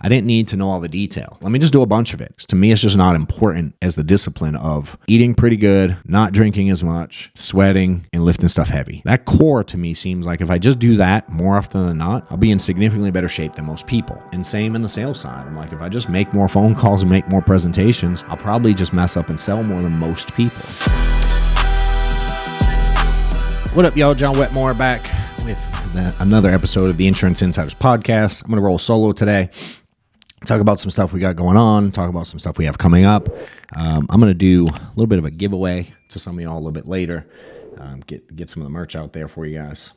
I didn't need to know all the detail. Let me just do a bunch of it. To me, it's just not important as the discipline of eating pretty good, not drinking as much, sweating, and lifting stuff heavy. That core to me seems like if I just do that more often than not, I'll be in significantly better shape than most people. And same in the sales side. I'm like, if I just make more phone calls and make more presentations, I'll probably just mess up and sell more than most people. What up, y'all? John Wetmore back with another episode of the Insurance Insiders Podcast. I'm going to roll solo today. Talk about some stuff we got going on, talk about some stuff we have coming up. I'm going to do a little bit of a giveaway to some of y'all a little bit later. Get some of the merch out there for you guys.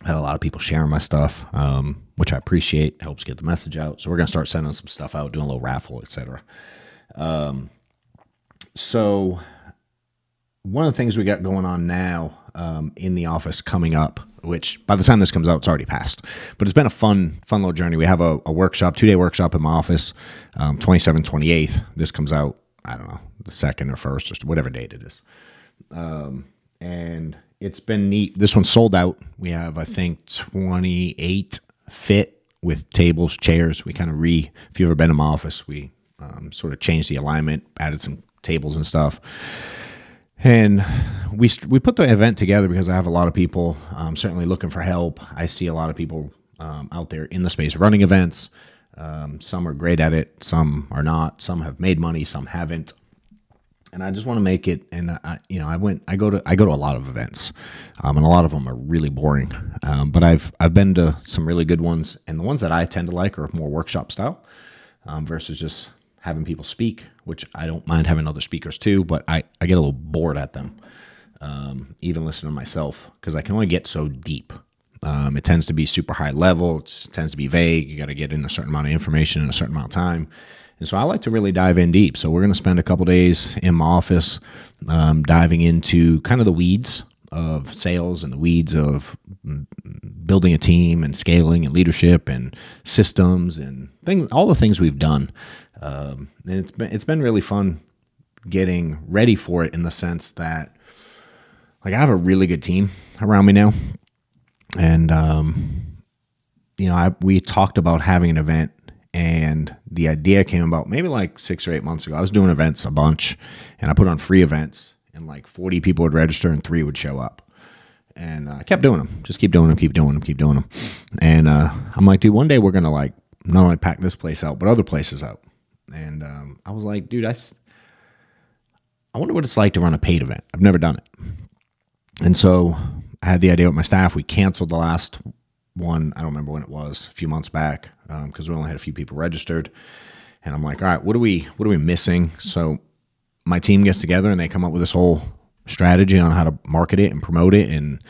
I had a lot of people sharing my stuff, which I appreciate. It helps get the message out. So we're going to start sending some stuff out, doing a little raffle, etc. So one of the things we got going on now in the office coming up, which by the time this comes out, it's already passed. But it's been a fun little journey. We have a workshop, 2-day workshop in my office, 27th, 28th. This comes out, I don't know, the 2nd or 1st or whatever date it is. And it's been neat. This one's sold out. We have, I think, 28 fit with tables, chairs. We kind of if you've ever been in my office, we sort of changed the alignment, added some tables and stuff. And we put the event together because I have a lot of people certainly looking for help. I see a lot of people out there in the space running events. Some are great at it, some are not. Some have made money, some haven't. And I just want to make it. And I go to a lot of events, and a lot of them are really boring. But I've been to some really good ones, and the ones that I tend to like are more workshop style versus just having people speak, which I don't mind having other speakers too, but I get a little bored at them, even listening to myself, because I can only get so deep. It tends to be super high level. It tends to be vague. You got to get in a certain amount of information in a certain amount of time. And so I like to really dive in deep. So we're going to spend a couple days in my office diving into kind of the weeds of sales and the weeds of building a team and scaling and leadership and systems and things, all the things we've done. And it's been really fun getting ready for it in the sense that, like, I have a really good team around me now. And, we talked about having an event, and the idea came about maybe like 6 or 8 months ago. I was doing events a bunch, and I put on free events, and like 40 people would register and 3 would show up. And I kept doing them, just keep doing them. And I'm like, dude, one day we're going to like not only pack this place out, but other places out. And I was like, dude, I wonder what it's like to run a paid event. I've never done it. And so I had the idea with my staff. We canceled the last one. I don't remember when it was, a few months back, because we only had a few people registered. And I'm like, all right, what are we missing? So my team gets together and they come up with this whole strategy on how to market it and promote it. And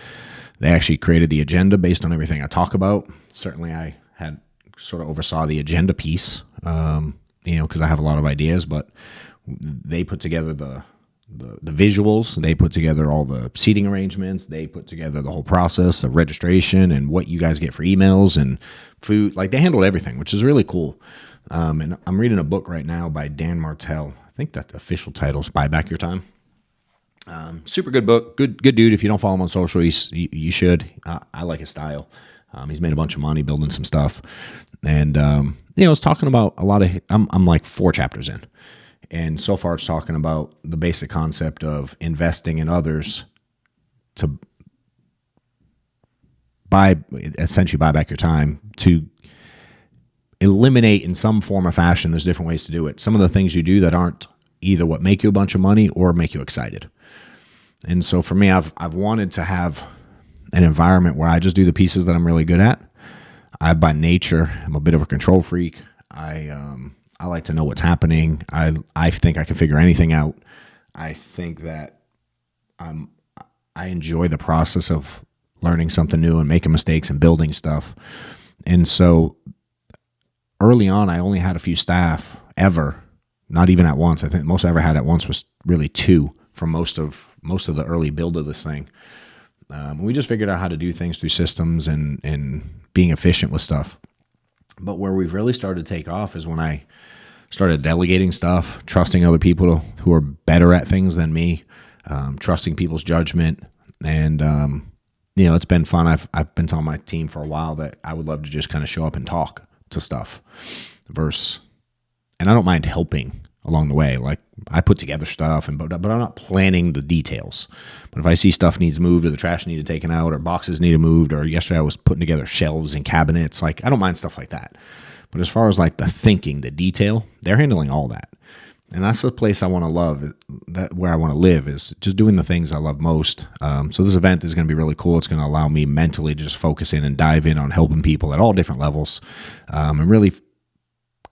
they actually created the agenda based on everything I talk about. Certainly I had sort of oversaw the agenda piece, because I have a lot of ideas, but they put together the visuals, they put together all the seating arrangements, they put together the whole process of registration and what you guys get for emails and food. Like, they handled everything, which is really cool. And I'm reading a book right now by Dan Martell. I think that the official title is Buy Back Your Time. Super good book. Good dude. If you don't follow him on social, you should. I like his style. He's made a bunch of money building some stuff. And, it's talking about a lot of, I'm like 4 chapters in. And so far it's talking about the basic concept of investing in others to essentially buy back your time, to eliminate in some form or fashion. There's different ways to do it. Some of the things you do that aren't either what make you a bunch of money or make you excited. And so for me, I've wanted to have an environment where I just do the pieces that I'm really good at. I, by nature, am a bit of a control freak. I like to know what's happening. I think I can figure anything out. I think that I enjoy the process of learning something new and making mistakes and building stuff. And so early on, I only had a few staff ever, not even at once. I think most I ever had at once was really 2 for most of the early build of this thing. We just figured out how to do things through systems and being efficient with stuff. But where we've really started to take off is when I started delegating stuff, trusting other people who are better at things than me, trusting people's judgment. And, it's been fun. I've been telling my team for a while that I would love to just kind of show up and talk to stuff versus, and I don't mind helping along the way. Like I put together stuff, but I'm not planning the details. But if I see stuff needs moved, or the trash needed taken out, or boxes needed moved, or yesterday I was putting together shelves and cabinets, like I don't mind stuff like that. But as far as like the thinking, the detail, they're handling all that. And that's the place I want to love, that where I want to live, is just doing the things I love most. So this event is going to be really cool. It's going to allow me mentally to just focus in and dive in on helping people at all different levels, and really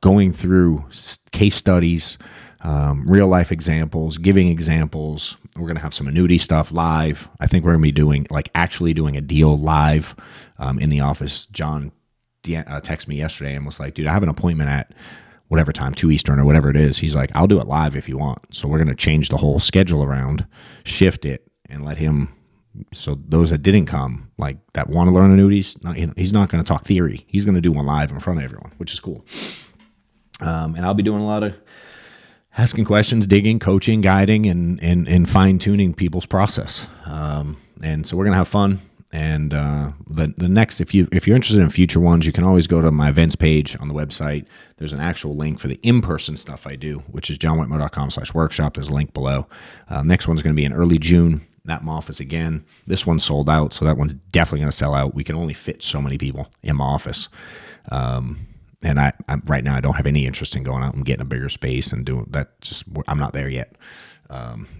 going through case studies, real life examples, giving examples. We're going to have some annuity stuff live. I think we're going to be actually doing a deal live in the office. John texted me yesterday and was like, dude, I have an appointment at whatever time, 2 Eastern or whatever it is. He's like, I'll do it live if you want. So we're going to change the whole schedule around, shift it, and let him. So those that didn't come, like that want to learn annuities, he's not going to talk theory. He's going to do one live in front of everyone, which is cool. And I'll be doing a lot of asking questions, digging, coaching, guiding, and fine tuning people's process. And so we're going to have fun. And the next, if you're interested in future ones, you can always go to my events page on the website. There's an actual link for the in-person stuff I do, which is johnwetmore.com/workshop. There's a link below. Next one's going to be in early June. That my office again. This one's sold out, so that one's definitely going to sell out. We can only fit so many people in my office. And I right now I don't have any interest in going out and getting a bigger space and doing that. Just I'm not there yet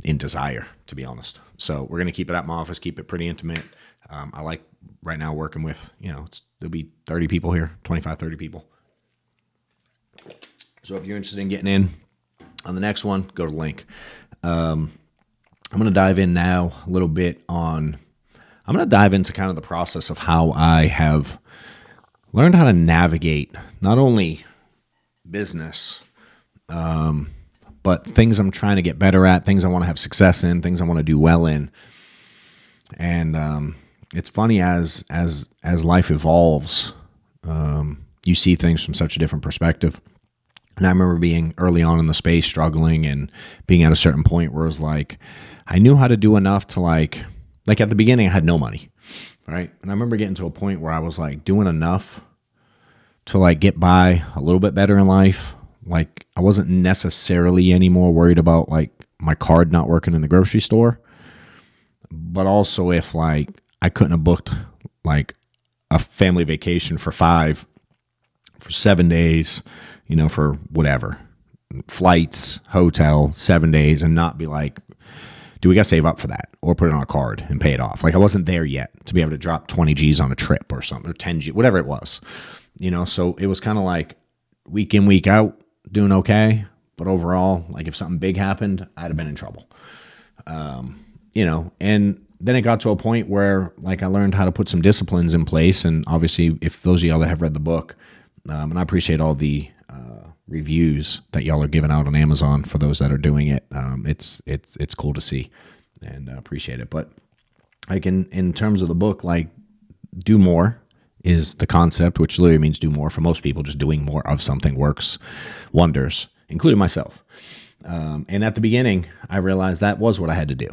in desire, to be honest. So we're going to keep it at my office, keep it pretty intimate. I like right now working with, there'll be 30 people here, 25, 30 people. So if you're interested in getting in on the next one, go to the link. I'm going to dive in now a little bit I'm going to dive into kind of the process of how I have learned how to navigate not only business, but things I'm trying to get better at, things I want to have success in, things I want to do well in. And it's funny as life evolves, you see things from such a different perspective. And I remember being early on in the space, struggling and being at a certain point where it was like, I knew how to do enough to like at the beginning, I had no money, right? And I remember getting to a point where I was like doing enough to like get by a little bit better in life. Like I wasn't necessarily anymore worried about like my card not working in the grocery store, but also if like I couldn't have booked like a family vacation for 7 days, for whatever, flights, hotel, 7 days, and not be like, do we got to save up for that or put it on a card and pay it off? Like I wasn't there yet to be able to drop 20 G's on a trip or something, or 10 G, whatever it was, so it was kind of like week in, week out doing okay. But overall, like if something big happened, I'd have been in trouble. And then it got to a point where like I learned how to put some disciplines in place. And obviously if those of y'all that have read the book, and I appreciate all the reviews that y'all are giving out on Amazon for those that are doing it. It's cool to see and appreciate it. But like in terms of the book, like do more is the concept, which literally means do more. For most people, just doing more of something works wonders, including myself. And at the beginning, I realized that was what I had to do,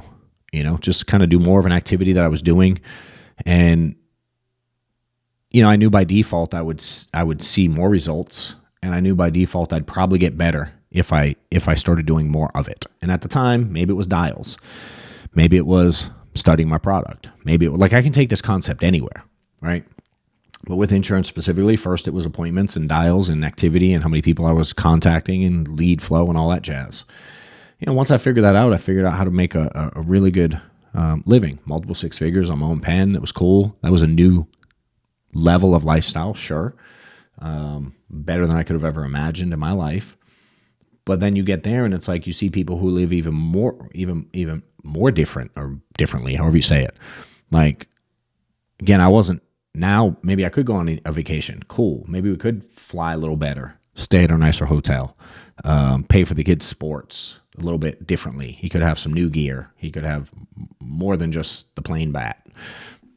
just kind of do more of an activity that I was doing. And, I knew by default I would see more results. And I knew by default I'd probably get better if I started doing more of it. And at the time, maybe it was dials. Maybe it was studying my product. Maybe it was, like I can take this concept anywhere, right? But with insurance specifically, first it was appointments and dials and activity and how many people I was contacting and lead flow and all that jazz. Once I figured that out, I figured out how to make a really good living, multiple six figures on my own pen. It was cool. That was a new level of lifestyle, sure. Better than I could have ever imagined in my life. But then you get there and it's like you see people who live even more different or differently, however you say it. Like, again, now maybe I could go on a vacation. Cool. Maybe we could fly a little better, stay at a nicer hotel, pay for the kids' sports a little bit differently. He could have some new gear. He could have more than just the plain bat.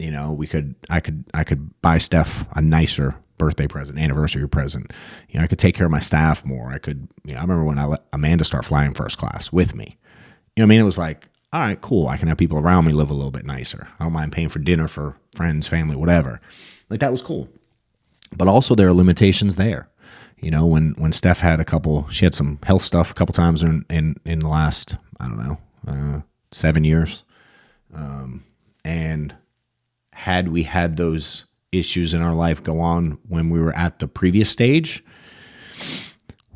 I could buy Steph a nicer birthday present, anniversary present. I could take care of my staff more. I remember when I let Amanda start flying first class with me. It was like, all right, cool. I can have people around me live a little bit nicer. I don't mind paying for dinner for friends, family, whatever. Like that was cool. But also there are limitations there. when Steph had she had some health stuff a couple times in the last, I don't know, 7 years. And had we had those issues in our life go on when we were at the previous stage,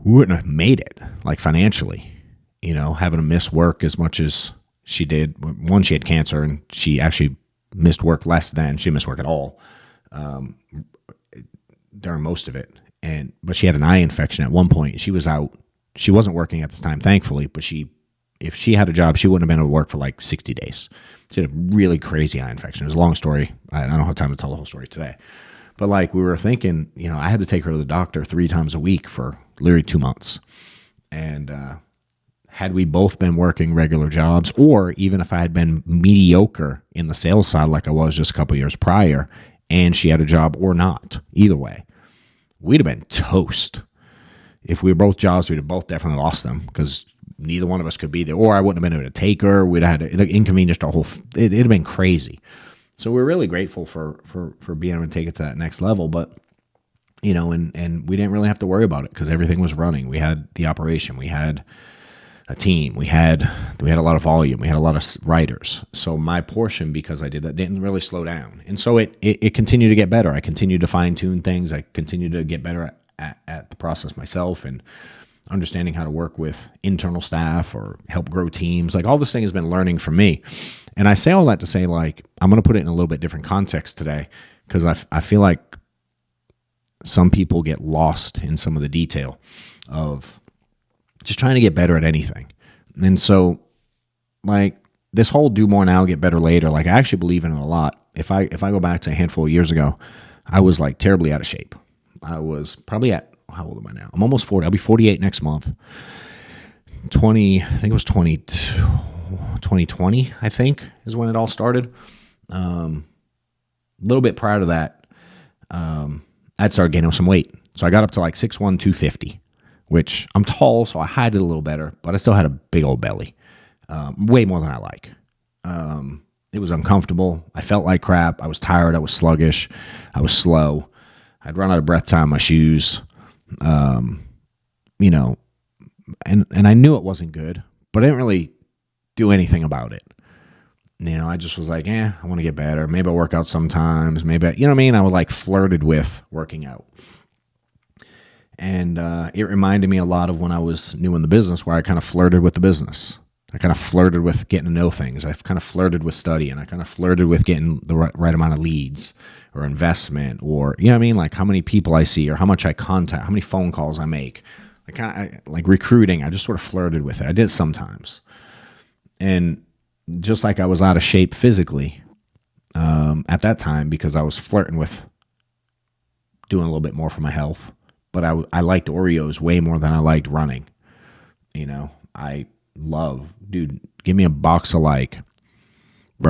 we wouldn't have made it, like financially, having to miss work as much as she did. One, she had cancer, and she actually missed work less than she missed work at all during most of it. But she had an eye infection at one point. She was out. She wasn't working at this time, thankfully, but if she had a job, she wouldn't have been able to work for like 60 days. She had a really crazy eye infection. It was a long story. I don't have time to tell the whole story today. But like we were thinking, I had to take her to the doctor 3 times a week for literally 2 months. And had we both been working regular jobs, or even if I had been mediocre in the sales side like I was just a couple years prior, and she had a job or not, either way, we'd have been toast. If we were both jobs, we'd have both definitely lost them because neither one of us could be there, or I wouldn't have been able to take her. We'd have had to inconvenience our whole. It'd have been crazy. So we're really grateful for being able to take it to that next level. But and we didn't really have to worry about it because everything was running. We had the operation. We had a team. We had a lot of volume. We had a lot of writers. So my portion, because I did that, didn't really slow down. And so it continued to get better. I continued to fine tune things. I continued to get better at the process myself and understanding how to work with internal staff or help grow teams. Like all this thing has been learning for me. And I say all that to say, like, I'm going to put it in a little bit different context today because I feel like some people get lost in some of the detail of just trying to get better at anything. And so like this whole do more now, get better later, like I actually believe in it a lot. If I go back to a handful of years ago, I was like terribly out of shape. I was probably how old am I now? I'm almost 40. I'll be 48 next month. I think it was 2020, I think, is when it all started. A little bit prior to that, I'd started gaining some weight. So I got up to like 6'1", 250, which I'm tall, so I hide it a little better, but I still had a big old belly. Way more than I like. It was uncomfortable. I felt like crap. I was tired. I was sluggish. I was slow. I'd run out of breath tying my shoes. And I knew it wasn't good, but I didn't really do anything about it. I just was like, I want to get better. Maybe I'll work out sometimes. Maybe, you know what I mean? I would like flirted with working out. And it reminded me a lot of when I was new in the business, where I kind of flirted with the business. I kind of flirted with getting to know things. I've kind of flirted with studying. I kind of flirted with getting the right amount of leads or investment, or, you know what I mean? Like how many people I see or how much I contact, how many phone calls I make. Like recruiting, I just sort of flirted with it. I did sometimes. And just like I was out of shape physically at that time because I was flirting with doing a little bit more for my health. But I liked Oreos way more than I liked running. I love, dude, give me a box of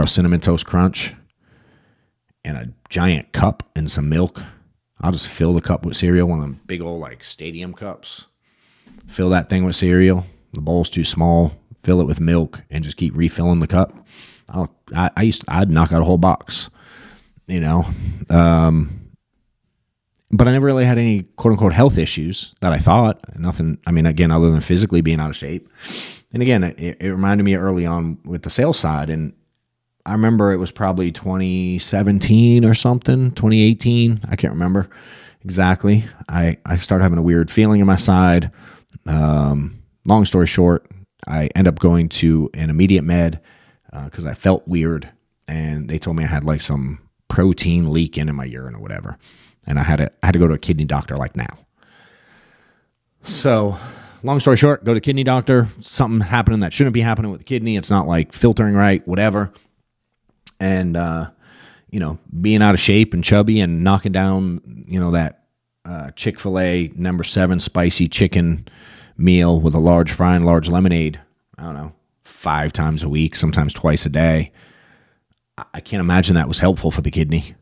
Cinnamon Toast Crunch and a giant cup and some milk. I'll just fill the cup with cereal, one of them big old stadium cups. Fill that thing with cereal. The bowl's too small. Fill it with milk and just keep refilling the cup. I'd knock out a whole box, But I never really had any quote unquote health issues that I thought. Nothing, again, other than physically being out of shape. And again, it reminded me early on with the sales side. And I remember it was probably 2017 or something, 2018. I can't remember exactly. I started having a weird feeling in my side. Long story short, I end up going to an immediate med because I felt weird. And they told me I had some protein leaking in my urine or whatever. And I had to go to a kidney doctor now. So, long story short, go to kidney doctor. Something happening that shouldn't be happening with the kidney. It's not filtering right, whatever. And, being out of shape and chubby and knocking down, that Chick-fil-A No. 7 spicy chicken meal with a large fry and large lemonade, 5 times a week, sometimes twice a day. I can't imagine that was helpful for the kidney.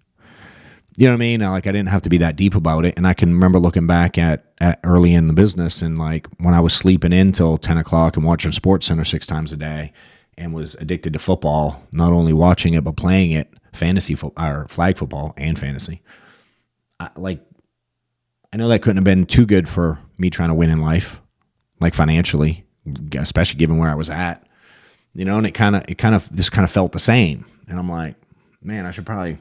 You know what I mean? I didn't have to be that deep about it. And I can remember looking back at early in the business and when I was sleeping in till 10 o'clock and watching SportsCenter 6 times a day and was addicted to football, not only watching it, but playing it, fantasy football or flag football and fantasy. I I know that couldn't have been too good for me trying to win in life, like financially, especially given where I was at, and this kind of felt the same. And I'm like, man, I should probably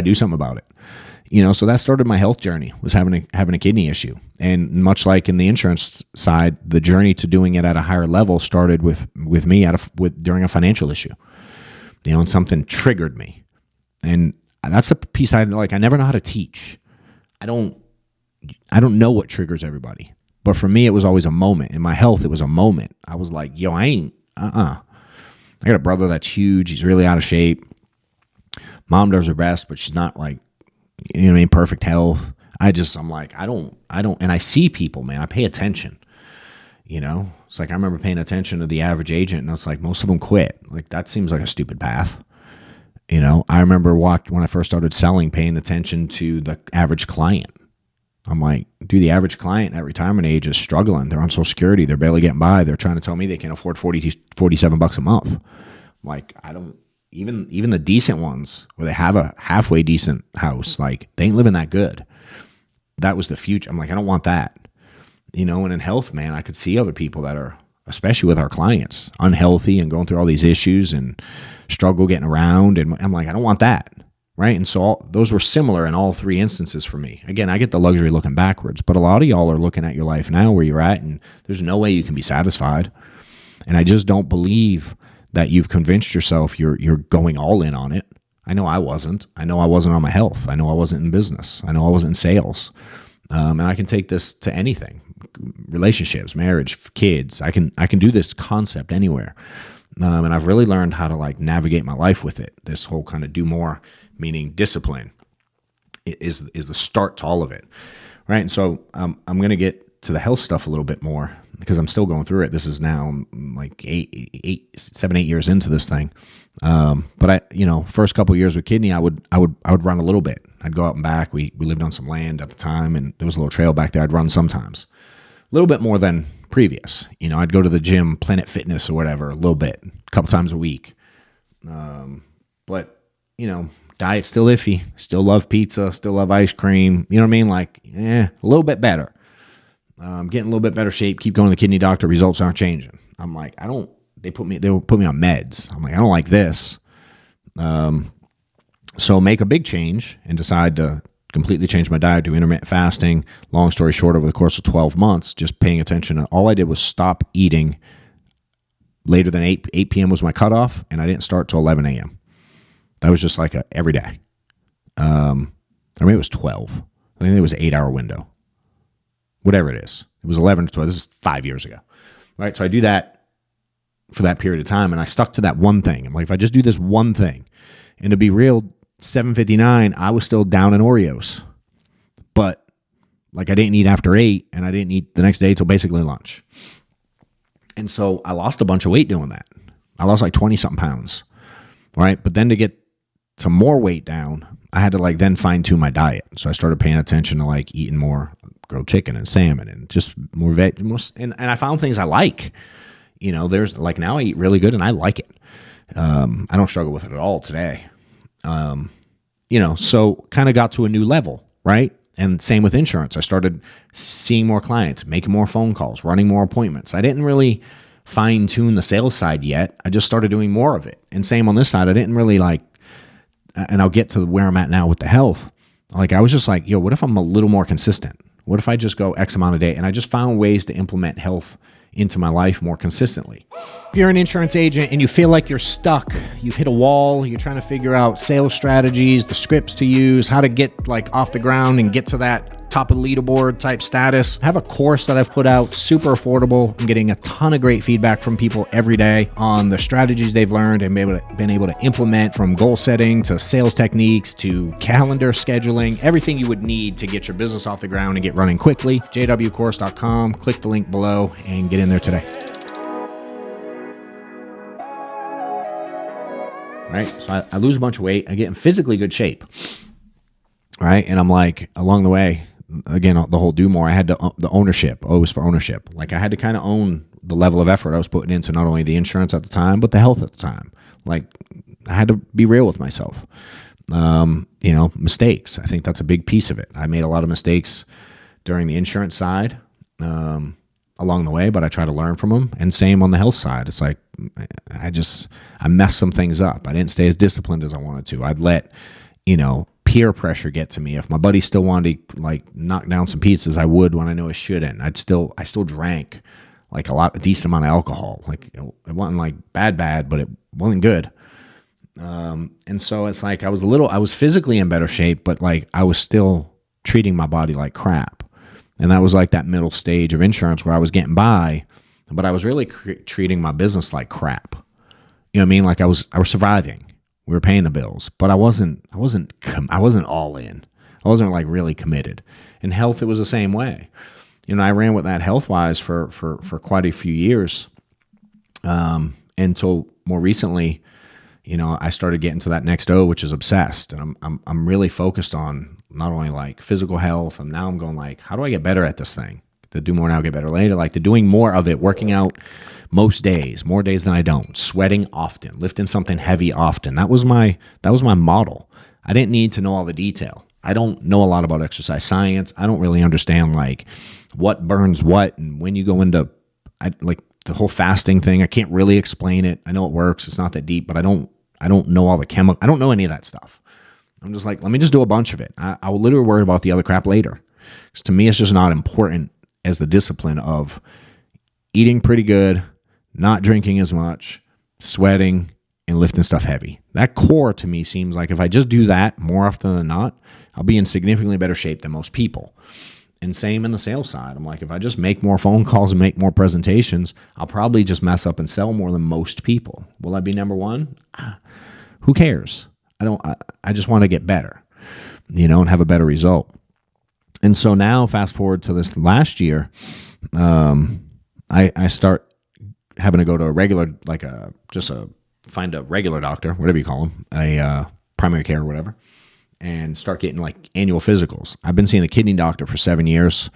do something about it. So that started my health journey, was having a kidney issue. And much like in the insurance side, the journey to doing it at a higher level started with me during a financial issue, and something triggered me. And that's a piece I never know how to teach. I don't know what triggers everybody, but for me, it was always a moment. In my health, it was a moment. I was like, yo, I got a brother that's huge. He's really out of shape. Mom does her best, but she's not like, perfect health. I'm like, I don't, and I see people, man, I pay attention, it's like, I remember paying attention to the average agent, and it's like, most of them quit. Like, that seems like a stupid path. I remember when I first started selling, paying attention to the average client. I'm like, dude, the average client at retirement age is struggling. They're on Social Security. They're barely getting by. They're trying to tell me they can afford $47 a month. I'm like, I don't, even the decent ones where they have a halfway decent house, like, they ain't living that good. That was the future. I'm like, I don't want that. And in health, man, I could see other people that are, especially with our clients, unhealthy and going through all these issues and struggle getting around. And I'm like, I don't want that. Right. And so those were similar in all three instances for me. Again, I get the luxury looking backwards, but a lot of y'all are looking at your life now where you're at, and there's no way you can be satisfied. And I just don't believe that you've convinced yourself you're going all in on it. I know I wasn't. I know I wasn't on my health. I know I wasn't in business. I know I wasn't in sales. And I can take this to anything, relationships, marriage, kids. I can do this concept anywhere. And I've really learned how to navigate my life with it. This whole kind of do more, meaning discipline, is the start to all of it, right? And so I'm going to get to the health stuff a little bit more because I'm still going through it. This is now like 7, 8 years into this thing. But I, first couple of years with kidney, I would run a little bit. I'd go out and back. We lived on some land at the time, and there was a little trail back there. I'd run sometimes, a little bit more than previous. I'd go to the gym, Planet Fitness or whatever, a little bit, a couple times a week. But diet's still iffy. Still love pizza. Still love ice cream. You know what I mean? Like, a little bit better. Getting a little bit better shape. Keep going to the kidney doctor. Results aren't changing. I'm like, they will put me on meds. I'm like, I don't like this. So make a big change and decide to completely change my diet, do intermittent fasting. Long story short, over the course of 12 months, just paying attention. All I did was stop eating later than 8 p.m. was my cutoff, and I didn't start till 11 a.m. That was just like every day. Or maybe it was 12. I think it was an 8-hour window. Whatever it is. It was 11 to 12. This is 5 years ago. Right? So I do that for that period of time, and I stuck to that one thing. I'm like, if I just do this one thing, and to be real, 7:59, I was still down in Oreos. But I didn't eat after 8, and I didn't eat the next day till basically lunch. And so I lost a bunch of weight doing that. I lost like 20-something pounds. Right? But then to get to more weight down, I had to then fine-tune my diet. So I started paying attention to eating more grilled chicken and salmon and just more veg. And I found things I like. There's now I eat really good and I like it. I don't struggle with it at all today. So kind of got to a new level, right? And same with insurance. I started seeing more clients, making more phone calls, running more appointments. I didn't really fine tune the sales side yet. I just started doing more of it. And same on this side. I didn't really and I'll get to where I'm at now with the health. I was just like, yo, what if I'm a little more consistent? What if I just go X amount a day? And I just found ways to implement health into my life more consistently. If you're an insurance agent and you feel like you're stuck, you've hit a wall, you're trying to figure out sales strategies, the scripts to use, how to get off the ground and get to that top of the leaderboard type status, I have a course that I've put out, super affordable. I'm getting a ton of great feedback from people every day on the strategies they've learned and been able to implement, from goal setting to sales techniques to calendar scheduling, everything you would need to get your business off the ground and get running quickly. jwcourse.com, click the link below and get in there today. Right? So I lose a bunch of weight. I get in physically good shape. Right? And I'm along the way, again, the whole do more, I had the ownership, always for ownership. I had to kind of own the level of effort I was putting into not only the insurance at the time, but the health at the time. I had to be real with myself. Mistakes. I think that's a big piece of it. I made a lot of mistakes during the insurance side along the way, but I try to learn from them. And same on the health side. It's like I messed some things up. I didn't stay as disciplined as I wanted to. I'd let, peer pressure get to me. If my buddy still wanted to like knock down some pizzas, I would when I knew I shouldn't. I still drank like a decent amount of alcohol. Like it wasn't like bad, but it wasn't good. And so it's like I was physically in better shape, but like I was still treating my body like crap. And that was like that middle stage of insurance where I was getting by, but I was really treating my business like crap. You know what I mean? Like I was surviving. We were paying the bills, but I wasn't all in. I wasn't like really committed. In health, it was the same way. I ran with that health-wise for quite a few years, until more recently, I started getting to that next O, which is obsessed, and I'm really focused on not only like physical health, and now I'm going like, how do I get better at this thing? To do more now, get better later. Like the doing more of it, working out most days, more days than I don't, sweating often, lifting something heavy often. That was my model. I didn't need to know all the detail. I don't know a lot about exercise science. I don't really understand like what burns what and when you go into like the whole fasting thing. I can't really explain it. I know it works. It's not that deep, but I don't know all the chemical. I don't know any of that stuff. I'm just like, let me just do a bunch of it. I will literally worry about the other crap later. Because to me, it's just not important as the discipline of eating pretty good, not drinking as much, sweating, and lifting stuff heavy. That core to me seems like if I just do that more often than not, I'll be in significantly better shape than most people. And same in the sales side. I'm like, if I just make more phone calls and make more presentations, I'll probably just mess up and sell more than most people. Will I be number one? Who cares? I just want to get better, and have a better result. And so now fast forward to this last year, I start having to go to a regular, find a regular doctor, whatever you call him, a primary care or whatever, and start getting like annual physicals. I've been seeing the kidney doctor for 7 years.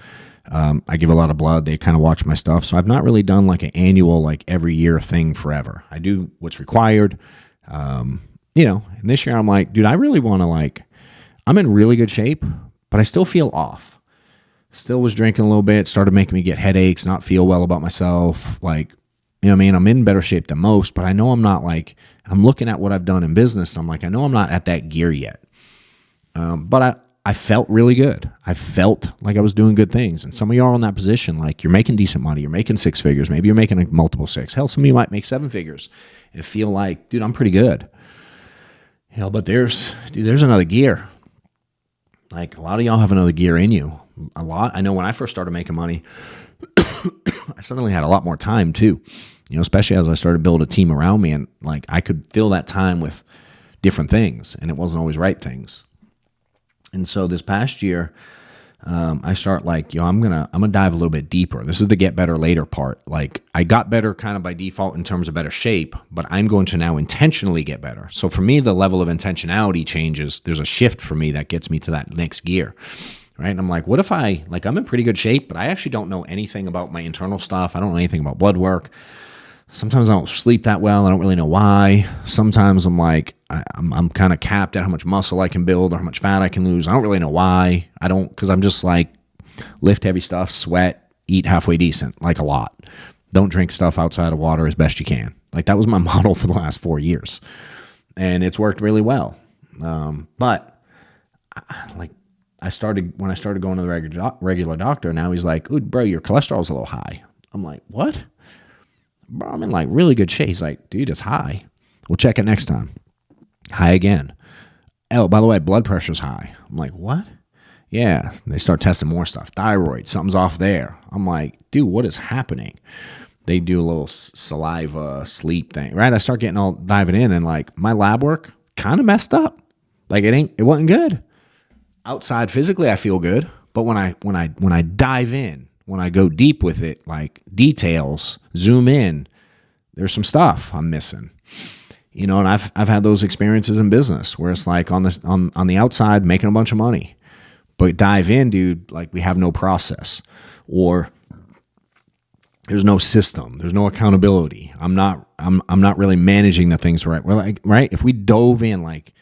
I give a lot of blood. They kind of watch my stuff. So I've not really done like an annual, like every year thing forever. I do what's required. And this year I'm like, dude, I really want to I'm in really good shape, but I still feel off. Still was drinking a little bit, started making me get headaches, not feel well about myself. Like, I'm in better shape than most, but I know I'm not I'm looking at what I've done in business. And I'm like, I know I'm not at that gear yet. But I felt really good. I felt like I was doing good things. And some of you are in that position, like you're making decent money. You're making 6 figures. Maybe you're making a multiple 6. Hell, some of you might make 7 figures and feel like, dude, I'm pretty good. Hell, but there's another gear. Like a lot of y'all have another gear in you. A lot. I know when I first started making money, I suddenly had a lot more time too. Especially as I started to build a team around me, and like I could fill that time with different things, and it wasn't always right things. And so this past year, I start I'm gonna dive a little bit deeper. This is the get better later part. Like I got better kind of by default in terms of better shape, but I'm going to now intentionally get better. So for me, the level of intentionality changes. There's a shift for me that gets me to that next gear, right? And I'm like, what if I'm in pretty good shape, but I actually don't know anything about my internal stuff. I don't know anything about blood work. Sometimes I don't sleep that well. I don't really know why. Sometimes I'm like, I'm kind of capped at how much muscle I can build or how much fat I can lose. I don't really know why. Because I'm just like, lift heavy stuff, sweat, eat halfway decent, like a lot. Don't drink stuff outside of water as best you can. Like that was my model for the last 4 years. And it's worked really well. But when I started going to the regular doctor, now he's like, ooh, bro, your cholesterol's a little high. I'm like, what? Bro, I'm in like really good shape. He's like, dude, it's high. We'll check it next time. High again. Oh, by the way, blood pressure's high. I'm like, what? Yeah. They start testing more stuff. Thyroid, something's off there. I'm like, dude, what is happening? They do a little saliva sleep thing, right? I start getting all diving in, and like my lab work kind of messed up. Like it wasn't good. Outside physically, I feel good, but when I dive in, when I go deep with it, like details, zoom in, there's some stuff I'm missing. And I've had those experiences in business where it's like on the outside making a bunch of money, but dive in, dude, like we have no process, or there's no system, there's no accountability. I'm not really managing the things right. Well, like, right? If we dove in, like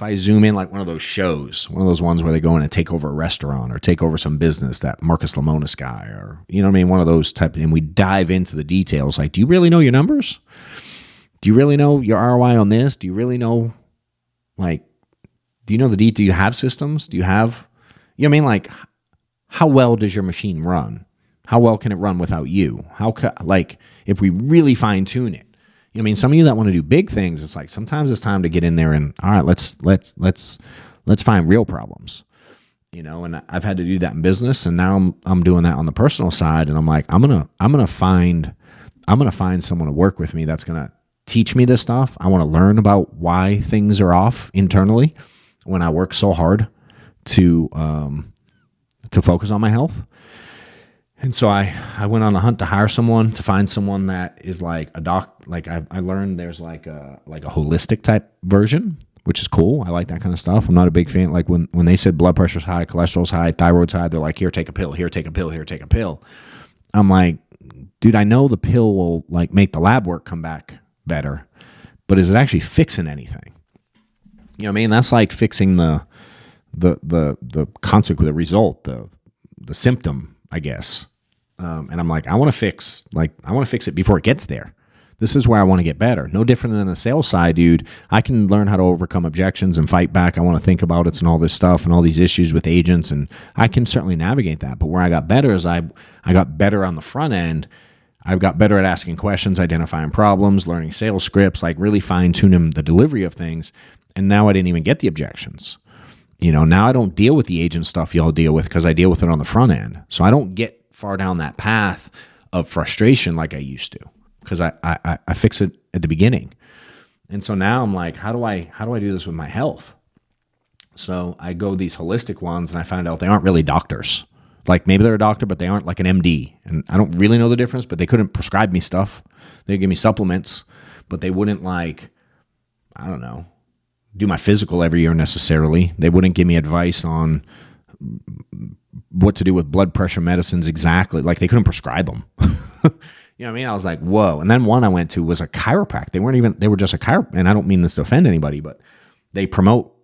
if I zoom in like one of those shows, one of those ones where they go in and take over a restaurant or take over some business, that Marcus Lemonis guy, or, you know what I mean? One of those type, and we dive into the details. Like, do you really know your numbers? Do you really know your ROI on this? Do you really know, like, do you know the detail? Do you have systems? Do you have, you know what I mean? Like, how well does your machine run? How well can it run without you? Like, if we really fine tune it, you know what I mean? Some of you that want to do big things, it's like sometimes it's time to get in there and, all right, let's find real problems, you know. And I've had to do that in business, and now I'm doing that on the personal side. And I'm like, I'm gonna find someone to work with me that's gonna teach me this stuff. I want to learn about why things are off internally when I work so hard to focus on my health. And so I went on a hunt to hire someone, to find someone that is like a doc. Like I learned there's like a holistic type version, which is cool. I like that kind of stuff. I'm not a big fan. Like when they said blood pressure's high, cholesterol's high, thyroid's high, they're like, here, take a pill, here, take a pill, here, take a pill. I'm like, dude, I know the pill will like make the lab work come back better, but is it actually fixing anything? You know what I mean? That's like fixing the consequence, the result, the symptom, I guess. And I'm like, I want to fix it before it gets there. This is where I want to get better. No different than the sales side, dude. I can learn how to overcome objections and fight back. I want to think about it and all this stuff and all these issues with agents, and I can certainly navigate that. But where I got better is I got better on the front end. I've got better at asking questions, identifying problems, learning sales scripts, like really fine-tuning the delivery of things. And now I didn't even get the objections. You know, now I don't deal with the agent stuff y'all deal with because I deal with it on the front end. So I don't get far down that path of frustration like I used to, because I fix it at the beginning. And so now I'm like, how do I do this with my health? So I go these holistic ones, and I find out they aren't really doctors. Like maybe they're a doctor, but they aren't like an MD. And I don't really know the difference, but they couldn't prescribe me stuff. They'd give me supplements, but they wouldn't like, I don't know, do my physical every year necessarily. They wouldn't give me advice on what to do with blood pressure medicines exactly. Like they couldn't prescribe them. You know what I mean? I was like, whoa. And then one I went to was a chiropractor. They were just a chiropractor. And I don't mean this to offend anybody, but they promote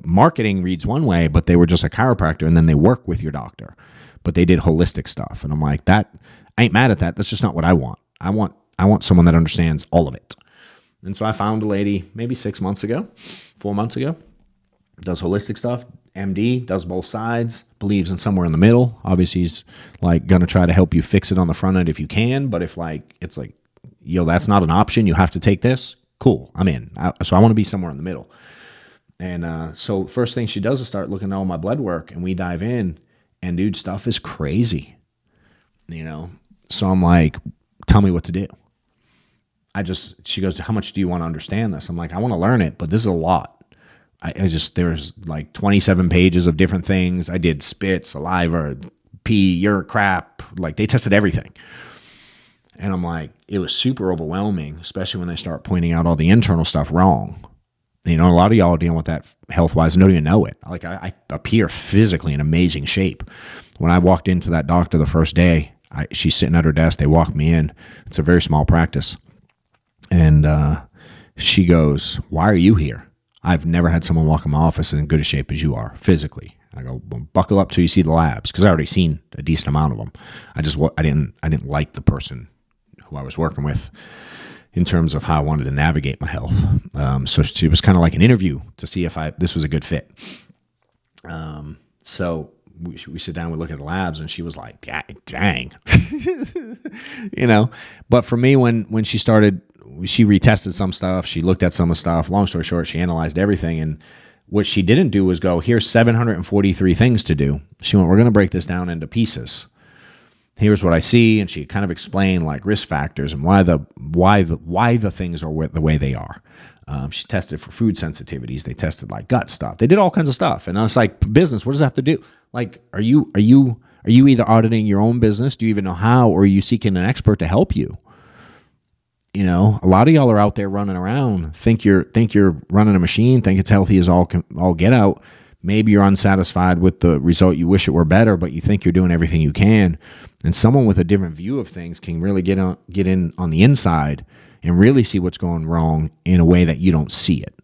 marketing reads one way, but they were just a chiropractor, and then they work with your doctor, but they did holistic stuff. And I'm like, I ain't mad at that. That's just not what I want. I want someone that understands all of it. And so I found a lady maybe 4 months ago, does holistic stuff, MD, does both sides, believes in somewhere in the middle. Obviously, he's like going to try to help you fix it on the front end if you can. But if like, it's like, yo, that's not an option, you have to take this. Cool, I'm in. So I want to be somewhere in the middle. And so first thing she does is start looking at all my blood work, and we dive in, and dude, stuff is crazy, you know? So I'm like, tell me what to do. She goes, how much do you want to understand this? I'm like, I want to learn it, but this is a lot. There's like 27 pages of different things. I did spit, saliva, pee, your crap. Like they tested everything. And I'm like, it was super overwhelming, especially when they start pointing out all the internal stuff wrong. You know, a lot of y'all are dealing with that health-wise and don't even know it. Like I appear physically in amazing shape. When I walked into that doctor the first day, she's sitting at her desk. They walked me in. It's a very small practice. And she goes, why are you here? I've never had someone walk in my office in good a shape as you are physically. I go, well, buckle up till you see the labs, because I already seen a decent amount of them. I didn't like the person who I was working with in terms of how I wanted to navigate my health. So it was kind of like an interview to see if this was a good fit. So we sit down, we look at the labs, and she was like, dang, you know. But for me, when she started, she retested some stuff. She looked at some of the stuff. Long story short, she analyzed everything. And what she didn't do was go, here's 743 things to do. She went, we're going to break this down into pieces. Here's what I see. And she kind of explained like risk factors and why the things are the way they are. She tested for food sensitivities. They tested like gut stuff. They did all kinds of stuff. And I was like, business, what does that have to do? Like, are you either auditing your own business? Do you even know how? Or are you seeking an expert to help you? You know, a lot of y'all are out there running around, think you're running a machine, think it's healthy as all get out. Maybe you're unsatisfied with the result. You wish it were better, but you think you're doing everything you can. And someone with a different view of things can really get in on the inside and really see what's going wrong in a way that you don't see it.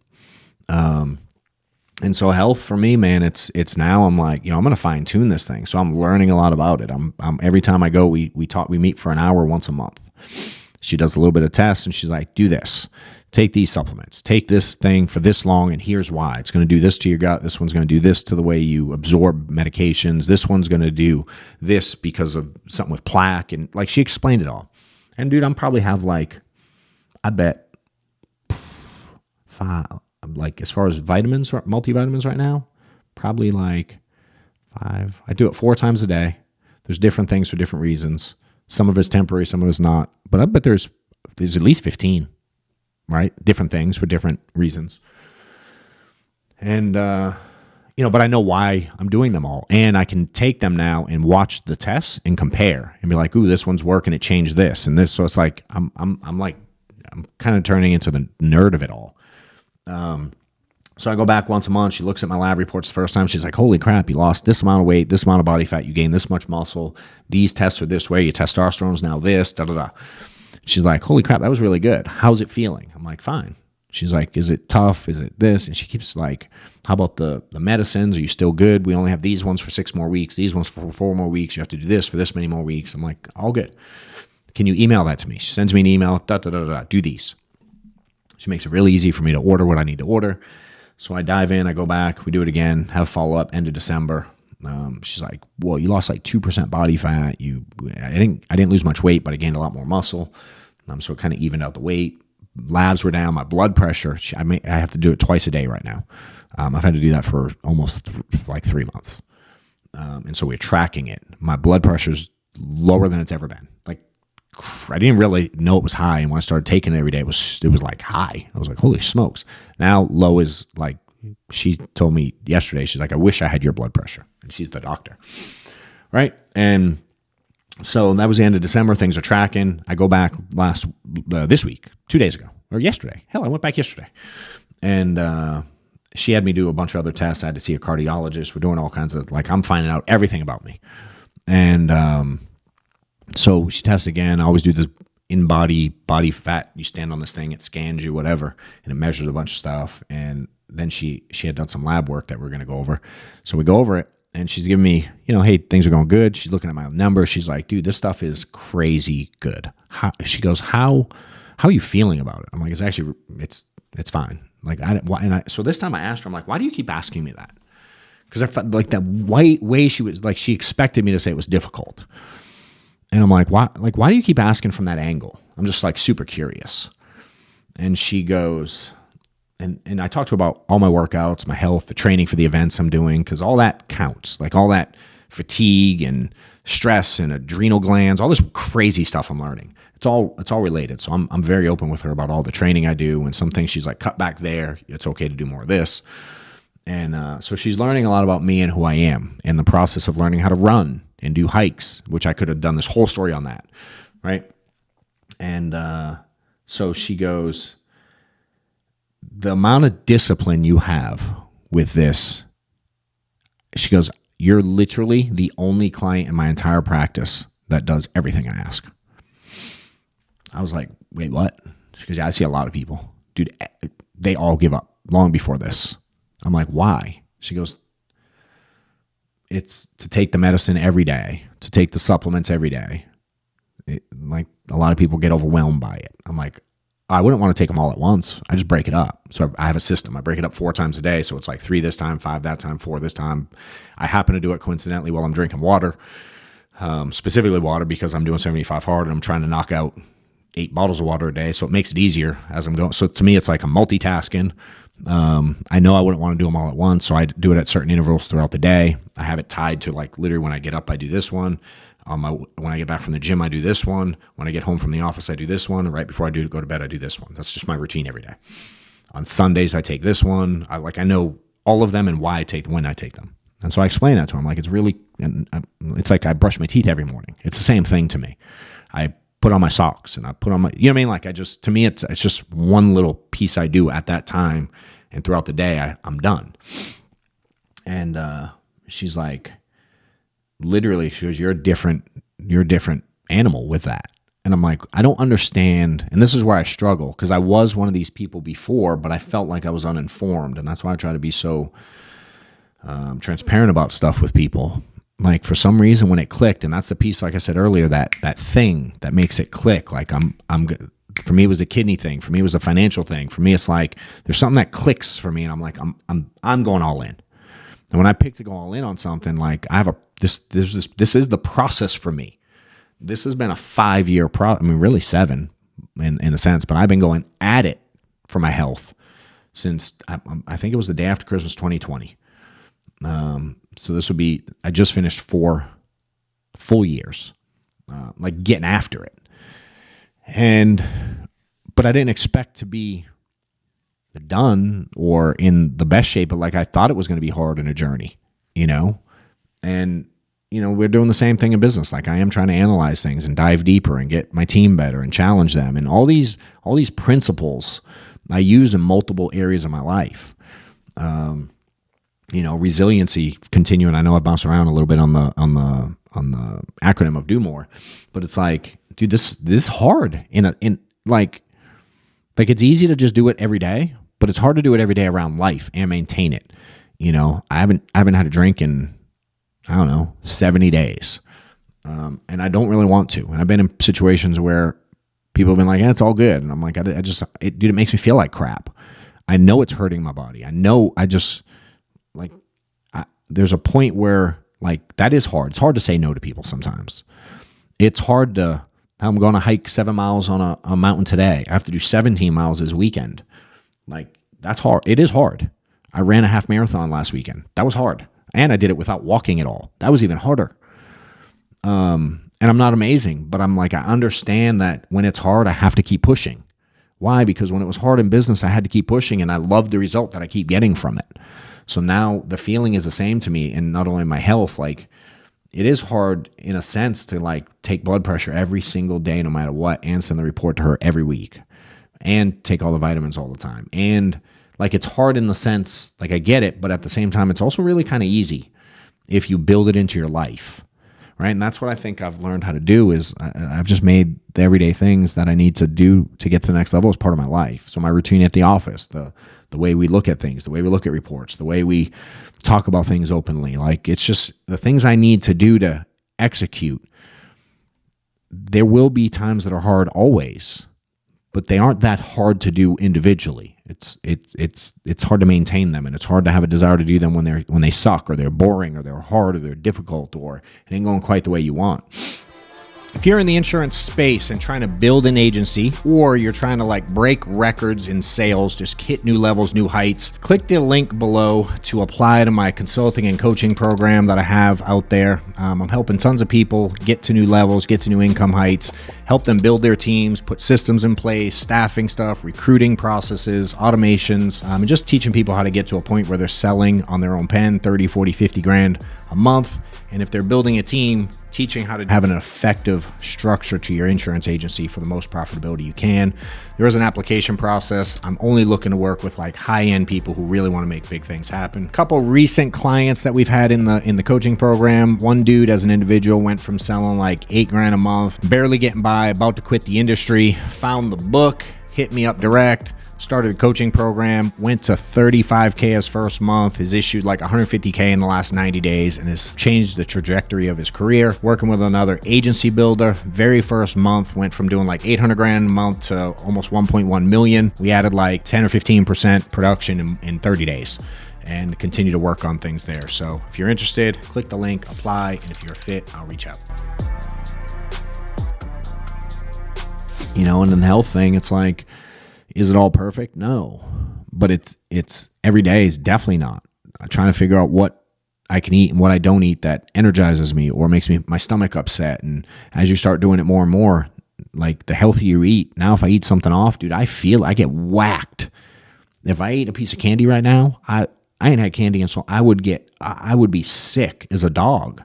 And so health for me, man, it's now I'm like, I'm going to fine tune this thing. So I'm learning a lot about it. I'm every time I go, we meet for an hour once a month. She does a little bit of tests and she's like, do this, take these supplements, take this thing for this long. And here's why. It's going to do this to your gut. This one's going to do this to the way you absorb medications. This one's going to do this because of something with plaque. And like, she explained it all. And dude, I'm probably have like, I bet 5, like as far as vitamins, multivitamins right now, probably like 5. I do it 4 times a day. There's different things for different reasons. Some of it's temporary, some of it's not. But I bet there's at least 15, right? Different things for different reasons. And, but I know why I'm doing them all. And I can take them now and watch the tests and compare and be like, ooh, this one's working. It changed this and this. So it's like, I'm kind of turning into the nerd of it all. So I go back once a month. She looks at my lab reports the first time. She's like, holy crap, you lost this amount of weight, this amount of body fat, you gained this much muscle. These tests are this way. Your testosterone's now this, da, da, da. She's like, holy crap, that was really good. How's it feeling? I'm like, fine. She's like, is it tough? Is it this? And she keeps like, how about the medicines? Are you still good? We only have these ones for 6 more weeks. These ones for 4 more weeks. You have to do this for this many more weeks. I'm like, all good. Can you email that to me? She sends me an email, da, da, da, da, do these. She makes it really easy for me to order what I need to order. So I dive in, I go back, we do it again, have follow-up, end of December. She's like, well, you lost like 2% body fat. I didn't lose much weight, but I gained a lot more muscle. So it kind of evened out the weight. Labs were down. My blood pressure, I have to do it twice a day right now. I've had to do that for almost like 3 months. And so we're tracking it. My blood pressure's lower than it's ever been. Like, I didn't really know it was high, and when I started taking it every day, it was like high. I was like, holy smokes. Now low is like, she told me yesterday, she's like, I wish I had your blood pressure. And she's the doctor, right? And so that was the end of December. Things are tracking. I go back this week, 2 days ago, or yesterday. Hell, I went back yesterday. And she had me do a bunch of other tests. I had to see a cardiologist. We're doing all kinds of, like, I'm finding out everything about me. And so she tests again. I always do this body fat. You stand on this thing, it scans you, whatever, and it measures a bunch of stuff. And then she had done some lab work that we're going to go over. So we go over it, and she's giving me, hey, things are going good. She's looking at my numbers. She's like, dude, this stuff is crazy good. She goes, how are you feeling about it? I'm like, it's fine. Like, so this time I asked her, I'm like, why do you keep asking me that? Because I felt like that way she was, like, she expected me to say it was difficult. And I'm like, why do you keep asking from that angle? I'm just like super curious. And she goes, and I talked to her about all my workouts, my health, the training for the events I'm doing, because all that counts. Like all that fatigue and stress and adrenal glands, all this crazy stuff I'm learning. It's all related. So I'm very open with her about all the training I do, and some things she's like, cut back there. It's okay to do more of this. And so she's learning a lot about me and who I am, in the process of learning how to run and do hikes, which I could have done this whole story on that, right? And so she goes, the amount of discipline you have with this, she goes, you're literally the only client in my entire practice that does everything I ask. I was like, wait, what? She goes, yeah, I see a lot of people. Dude, they all give up long before this. I'm like, why? She goes, it's to take the medicine every day, to take the supplements every day. Like a lot of people get overwhelmed by it. I'm like, I wouldn't want to take them all at once. I just break it up. So I have a system. I break it up 4 times a day. So it's like 3 this time, 5 that time, 4 this time. I happen to do it coincidentally while I'm drinking water, specifically water, because I'm doing 75 hard and I'm trying to knock out 8 bottles of water a day. So it makes it easier as I'm going. So to me, it's like I'm multitasking. I know I wouldn't want to do them all at once, so I do it at certain intervals throughout the day. I have it tied to, like, literally when I get up, I do this one. When I get back from the gym, I do this one. When I get home from the office, I do this one. And right before I go to bed, I do this one. That's just my routine every day. On Sundays, I take this one. I know all of them and why I take when I take them. And so I explain that to him. Like, it's like I brush my teeth every morning. It's the same thing to me. I put on my socks and I put on my, you know what I mean? Like to me, it's just one little piece I do at that time. And throughout the day, I'm done. And she's like, literally, she goes, you're a different animal with that. And I'm like, I don't understand. And this is where I struggle, because I was one of these people before, but I felt like I was uninformed. And that's why I try to be so transparent about stuff with people. Like, for some reason, when it clicked, and that's the piece, like I said earlier, that thing that makes it click. Like, for me, it was a kidney thing. For me, it was a financial thing. For me, it's like there's something that clicks for me, and I'm like, I'm going all in. And when I pick to go all in on something, like, this is the process for me. This has been a 5-year really 7 in a sense, but I've been going at it for my health since I think it was the day after Christmas 2020. So this would be, I just finished 4 full years, like getting after it. But I didn't expect to be done or in the best shape, but like I thought it was going to be hard in a journey, and we're doing the same thing in business. Like, I am trying to analyze things and dive deeper and get my team better and challenge them. And all these principles I use in multiple areas of my life. Resiliency, continuing. I know I bounce around a little bit on the acronym of do more, but it's like, dude, this is hard like it's easy to just do it every day, but it's hard to do it every day around life and maintain it. I haven't had a drink in, I don't know, 70 days. And I don't really want to. And I've been in situations where people have been like, it's all good. And I'm like, it makes me feel like crap. I know it's hurting my body. There's a point where, like, that is hard. It's hard to say no to people sometimes. It's hard I'm going to hike 7 miles on a mountain today. I have to do 17 miles this weekend. Like, that's hard. It is hard. I ran a half marathon last weekend. That was hard. And I did it without walking at all. That was even harder. And I'm not amazing, but I'm like, I understand that when it's hard, I have to keep pushing. Why? Because when it was hard in business, I had to keep pushing, and I love the result that I keep getting from it. So now the feeling is the same to me, and not only my health, like, it is hard in a sense to, like, take blood pressure every single day, no matter what, and send the report to her every week, and take all the vitamins all the time. And, like, it's hard in the sense, like, I get it, but at the same time, it's also really kind of easy if you build it into your life, right? And that's what I think I've learned how to do is I've just made the everyday things that I need to do to get to the next level as part of my life. So my routine at the office, the way we look at things, the way we look at reports, the way we talk about things openly, like, it's just the things I need to do to execute. There will be times that are hard always, but they aren't that hard to do individually. It's hard to maintain them, and it's hard to have a desire to do them when they suck, or they're boring, or they're hard, or they're difficult, or it ain't going quite the way you want. If you're in the insurance space and trying to build an agency, or you're trying to, like, break records in sales, just hit new levels, new heights, click the link below to apply to my consulting and coaching program that I have out there. I'm helping tons of people get to new levels, get to new income heights, help them build their teams, put systems in place, staffing stuff, recruiting processes, automations, and just teaching people how to get to a point where they're selling on their own pen, 30, 40, 50 grand a month. And if they're building a team, teaching how to have an effective structure to your insurance agency for the most profitability you can. There is an application process. I'm only looking to work with, like, high-end people who really want to make big things happen. A couple recent clients that we've had in the coaching program. One dude, as an individual, went from selling like 8 grand a month, barely getting by, about to quit the industry, found the book, hit me up direct, started a coaching program, went to 35K his first month, has issued like 150K in the last 90 days, and has changed the trajectory of his career. Working with another agency builder, very first month went from doing like 800 grand a month to almost 1.1 million. We added like 10 or 15% production in 30 days and continue to work on things there. So if you're interested, click the link, apply, and if you're a fit, I'll reach out. And in the health thing, it's like, is it all perfect? No, but it's every day is definitely not. I'm trying to figure out what I can eat and what I don't eat that energizes me or makes my stomach upset. And as you start doing it more and more, like, the healthier you eat, now if I eat something off, dude, I get whacked. If I ate a piece of candy right now, I ain't had candy, and so I would be sick as a dog.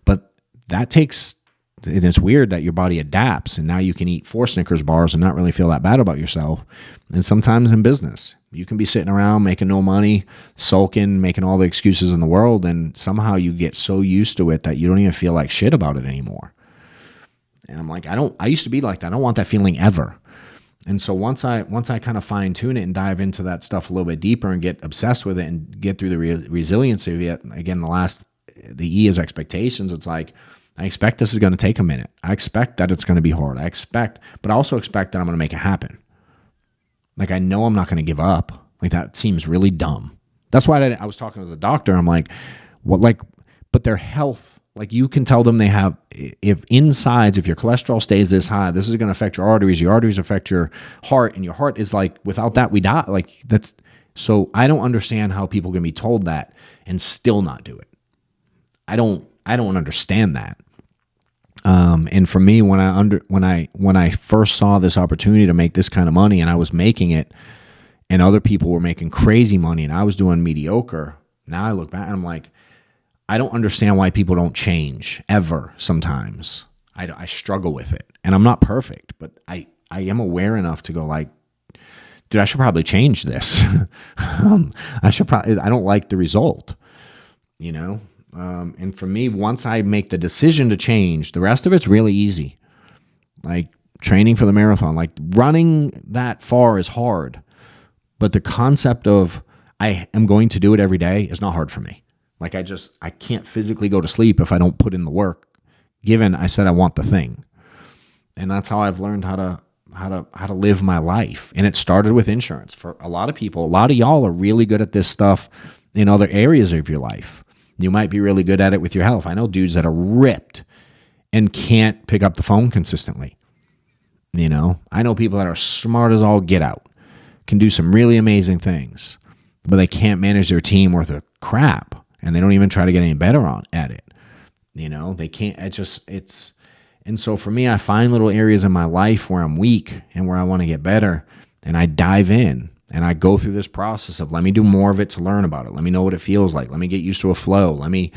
But that takes. And it's weird that your body adapts, and now you can eat 4 Snickers bars and not really feel that bad about yourself. And sometimes in business, you can be sitting around making no money, sulking, making all the excuses in the world, and somehow you get so used to it that you don't even feel like shit about it anymore. And I'm like, I used to be like that. I don't want that feeling ever. And so once I kind of fine tune it and dive into that stuff a little bit deeper and get obsessed with it and get through the resiliency of it, again, the E is expectations. It's like, I expect this is going to take a minute. I expect that it's going to be hard. But I also expect that I'm going to make it happen. Like, I know I'm not going to give up. Like, that seems really dumb. That's why I was talking to the doctor. I'm like, but their health, like, you can tell them they have, if your cholesterol stays this high, this is going to affect your arteries affect your heart, and your heart is like, without that, we die. Like, so I don't understand how people can be told that and still not do it. I don't understand that. And for me, when I first saw this opportunity to make this kind of money, and I was making it, and other people were making crazy money, and I was doing mediocre. Now I look back and I'm like, I don't understand why people don't change ever. Sometimes I struggle with it, and I'm not perfect, but I am aware enough to go like, dude, I should probably change this. I don't like the result, and for me, once I make the decision to change, the rest of it's really easy. Like training for the marathon, like running that far is hard, but the concept of I am going to do it every day is not hard for me. Like, I can't physically go to sleep if I don't put in the work, given I said I want the thing. And that's how I've learned how to live my life. And it started with insurance. For a lot of people, a lot of y'all are really good at this stuff in other areas of your life. You might be really good at it with your health. I know dudes that are ripped and can't pick up the phone consistently. I know people that are smart as all get out, can do some really amazing things, but they can't manage their team worth of crap. And they don't even try to get any better at it. They can't, and so for me, I find little areas in my life where I'm weak and where I want to get better. And I dive in and I go through this process of, let me do more of it to learn about it. Let me know what it feels like. Let me get used to a flow. Let me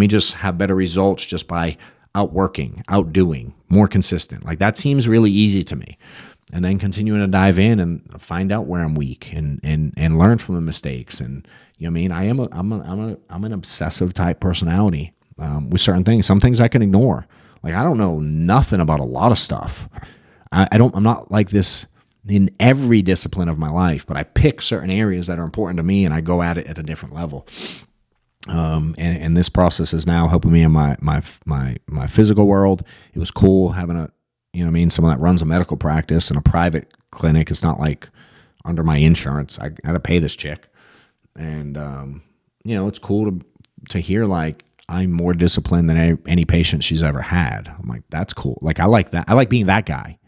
just have better results just by outworking, outdoing, more consistent. Like, that seems really easy to me. And then continuing to dive in and find out where I'm weak and learn from the mistakes. And I'm an obsessive type personality with certain things. Some things I can ignore. Like, I don't know nothing about a lot of stuff. I'm not like this in every discipline of my life, but I pick certain areas that are important to me and I go at it at a different level. And this process is now helping me in my physical world. It was cool having someone that runs a medical practice and a private clinic. It's not like under my insurance. I got to pay this chick. And, it's cool to hear, like, I'm more disciplined than any patient she's ever had. I'm like, that's cool. Like, I like that. I like being that guy.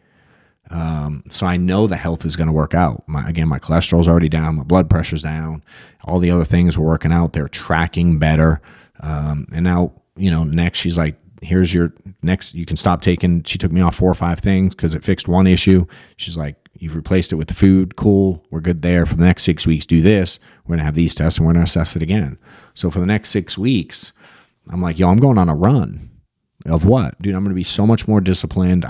So I know the health is going to work out. My cholesterol's already down. My blood pressure's down. All the other things were working out. They're tracking better. And now, next she's like, here's your next, you can stop taking, she took me off 4 or 5 things because it fixed one issue. She's like, you've replaced it with the food. Cool. We're good there. For the next 6 weeks, do this. We're going to have these tests and we're going to assess it again. So for the next 6 weeks, I'm like, I'm going on a run of what? Dude, I'm going to be so much more disciplined.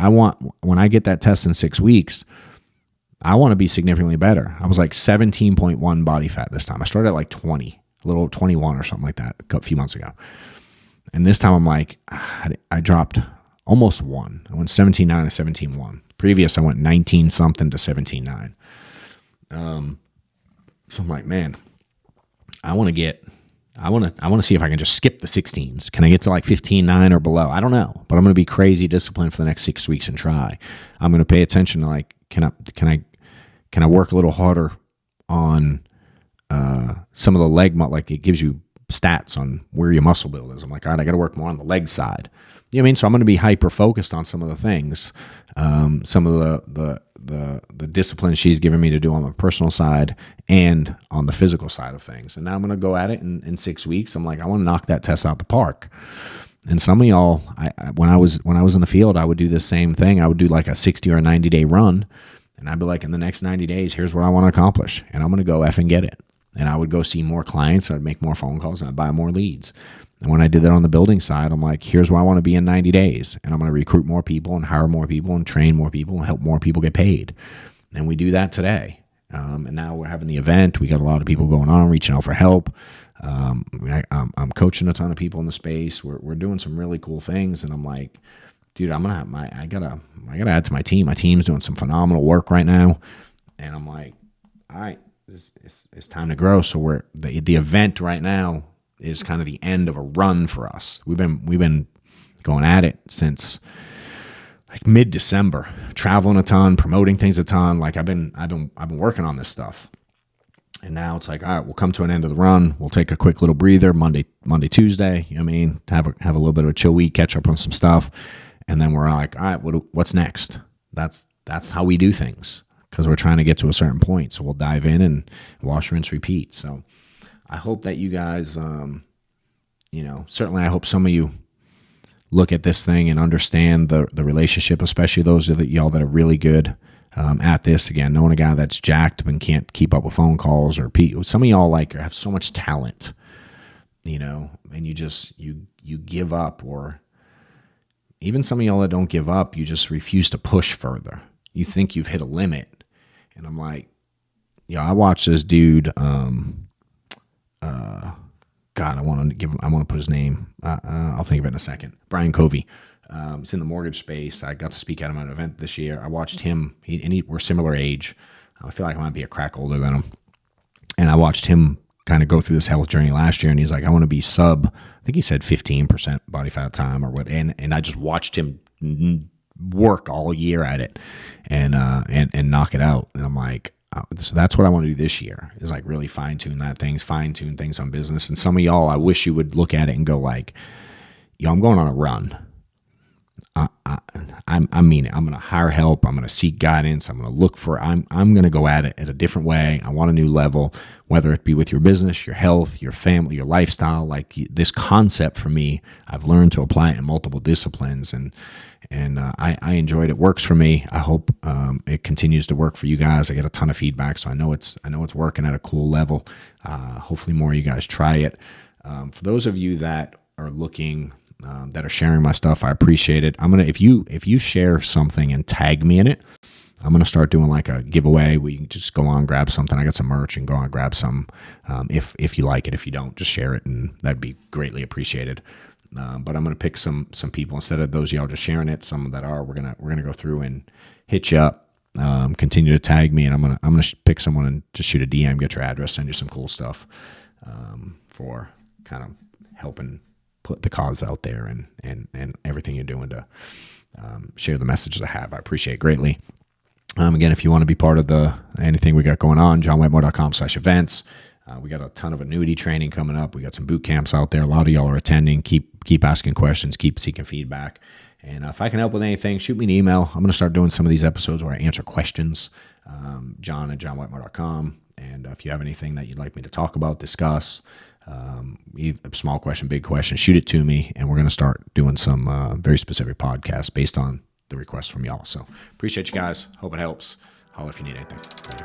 When I get that test in 6 weeks, I want to be significantly better. I was like 17.1 body fat this time. I started at like 20, a little 21 or something like that a few months ago. And this time I'm like, I dropped almost 1. I went 17.9 to 17.1. Previous, I went 19 something to 17.9. So I'm like, man, I want to see if I can just skip the 16s. Can I get to like 15.9 or below? I don't know, but I'm going to be crazy disciplined for the next 6 weeks and try. I'm going to pay attention to, like, can I work a little harder on some of the leg, like, it gives you stats on where your muscle build is. I'm like, all right, I got to work more on the leg side. You know what I mean? So I'm going to be hyper focused on some of the things, some of the discipline she's given me to do on the personal side and on the physical side of things. And now I'm going to go at it in 6 weeks. I'm like, I want to knock that test out the park. And some of y'all, when I was in the field, I would do the same thing. I would do like a 60 or a 90-day run. And I'd be like, in the next 90 days, here's what I want to accomplish. And I'm going to go and get it. And I would go see more clients. I'd make more phone calls and I'd buy more leads. And when I did that on the building side, I'm like, here's where I want to be in 90 days. And I'm going to recruit more people and hire more people and train more people and help more people get paid. And we do that today. And now we're having the event. We got a lot of people going on, reaching out for help. I'm coaching a ton of people in the space. We're doing some really cool things. And I'm like, dude, I gotta add to my team. My team's doing some phenomenal work right now. And I'm like, all right, it's time to grow. So the event right now is kind of the end of a run for us. We've been going at it since like mid-December, traveling a ton, promoting things a ton. Like I've been working on this stuff. And now it's like, all right, we'll come to an end of the run. We'll take a quick little breather Monday, Tuesday. You know what I mean? Have a little bit of a chill week, catch up on some stuff. And then we're like, all right, what's next? That's how we do things, because we're trying to get to a certain point. So we'll dive in and wash, rinse, repeat. So I hope that you guys, certainly I hope some of you look at this thing and understand the relationship, especially those of y'all that are really good at this. Again, knowing a guy that's jacked and can't keep up with phone calls, or some of y'all like have so much talent, and you give up, or even some of y'all that don't give up, you just refuse to push further. You think you've hit a limit. And I'm like, I watched this dude, God, I want to put his name. I'll think of it in a second. Brian Covey. He's in the mortgage space. I got to speak at him at an event this year. I watched him. We're similar age. I feel like I might be a crack older than him. And I watched him kind of go through this health journey last year. And he's like, I want to be I think he said 15% body fat at a time or what. And I just watched him work all year at it and knock it out. And I'm like, so that's what I want to do this year, is like really fine tune things on business. And some of y'all, I wish you would look at it and go like, I'm going on a run. I mean it. I'm going to hire help. I'm going to seek guidance. I'm going to look for, I'm going to go at it at a different way. I want a new level, whether it be with your business, your health, your family, your lifestyle. Like this concept for me, I've learned to apply it in multiple disciplines, and I enjoyed it. Works for me. I hope it continues to work for you guys. I get a ton of feedback, so I know it's working at a cool level. Hopefully more of you guys try it. For those of you that are looking, that are sharing my stuff, I appreciate it. If you share something and tag me in it, I'm gonna start doing like a giveaway where you can just go on, grab something. I got some merch, and go on, grab some. If you like it, if you don't, just share it, and that'd be greatly appreciated. But I'm gonna pick some people instead of those y'all just sharing it. Some that are, we're gonna go through and hit you up. Continue to tag me, and I'm gonna pick someone and just shoot a DM, get your address, send you some cool stuff for kind of helping put the cause out there and everything you're doing to share the messages I have. I appreciate it greatly. Again, if you want to be part of anything we got going on, johnwetmore.com/events. We got a ton of annuity training coming up. We got some boot camps out there. A lot of y'all are attending. Keep asking questions. Keep seeking feedback. And if I can help with anything, shoot me an email. I'm going to start doing some of these episodes where I answer questions. John@johnwetmore.com. And if you have anything that you'd like me to talk about, discuss, a small question, big question, shoot it to me, and we're going to start doing some very specific podcasts based on the requests from y'all. So appreciate you guys. Hope it helps. Holler if you need anything. Later.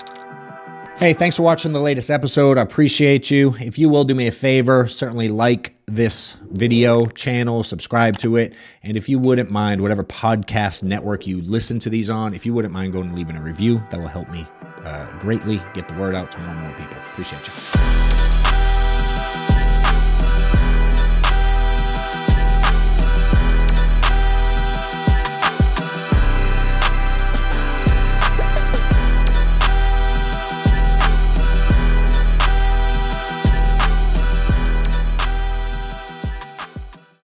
Hey, thanks for watching the latest episode. I appreciate you. If you will do me a favor, certainly like this video channel, subscribe to it. And if you wouldn't mind, whatever podcast network you listen to these on, if you wouldn't mind going and leaving a review, that will help me greatly get the word out to more and more people. Appreciate you.